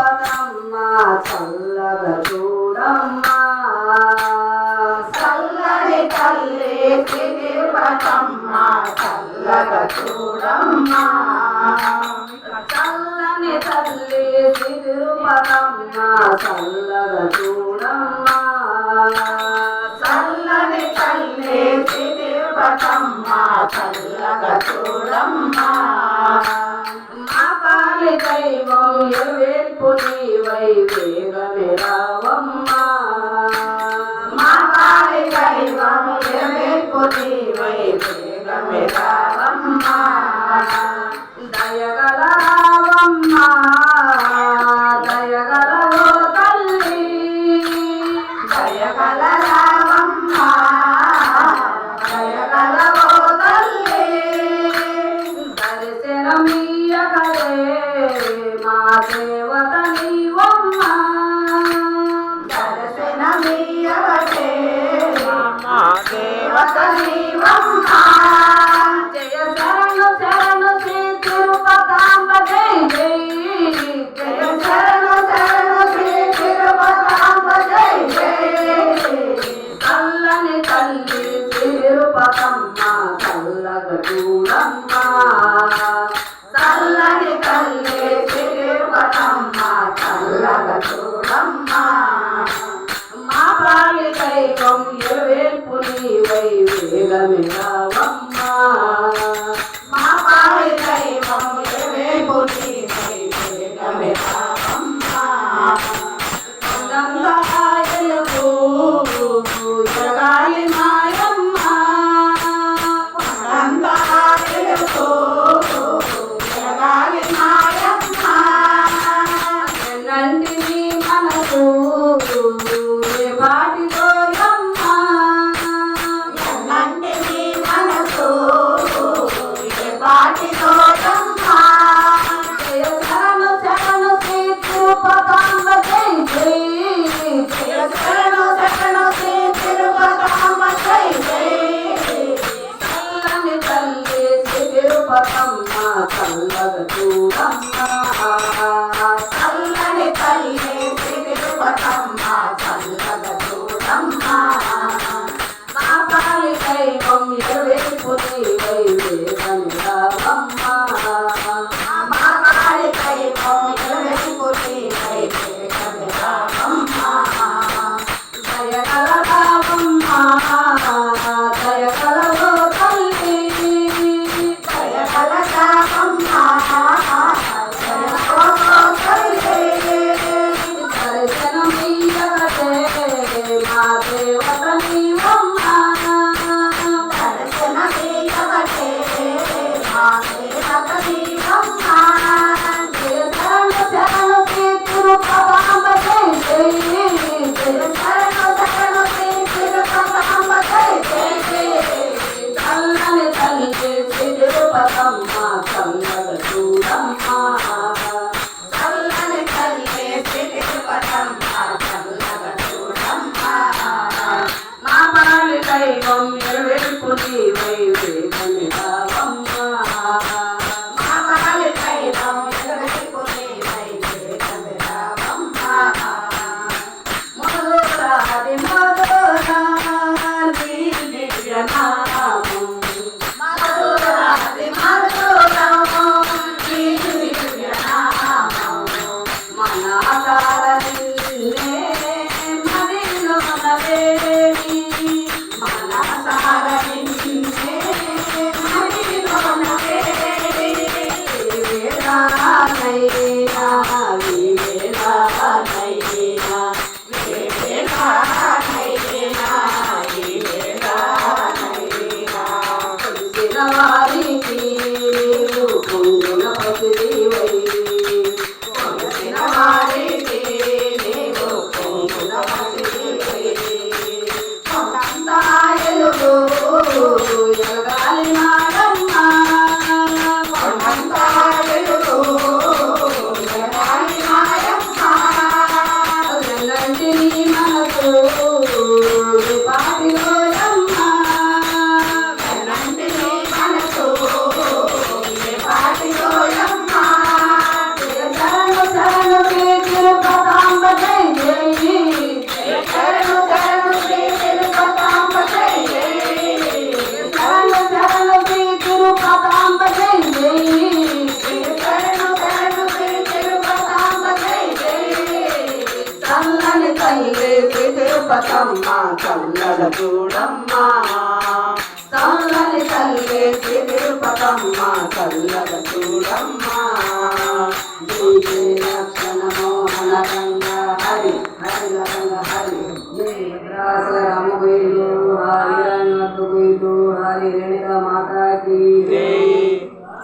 తిరుపతమ్మ చల్లగా చూడమ్మా చల్లని తల్లి తిరుపతమ్మ చల్లగా చూడమ్మా చల్లని తల్లి తిరుపతమ్మ చల్లగా చూడమ్మా చల్లని తల్లి తిరుపతమ్మ చల్లగా చూడమ్మా మా పాలి దైవం ఎరువేల్పు నీవై వేగమే రావమ్మా మా పాలి దైవం ఎరువేల్పు నీవై వేగమే రావమ్మా దయగల రావమ్మా దయగల ఓ తల్లి దయగల రావమ్మా దయగల ఓ తల్లి దర్శనమీయగలే మా దేవత నీవమ్మా దర్శనమీయవటే మా దేవత నీవమ్మా జయ శరణు శరణు శ్రీ తిరుపతాంబ జై జై జయ శరణు శరణు శ్రీ తిరుపతాంబ జై జై చల్లని తల్లి తిరుపతమ్మ చల్లగా చూడమ్మా చల్లని తల్లి తిరుపతమ్మ చల్లగా చూడ చల్లగా చూడమ్మా చల్లని తల్లి తిరుపతమ్మ చల్లగా చూడమ్మా నీకే రక్షణ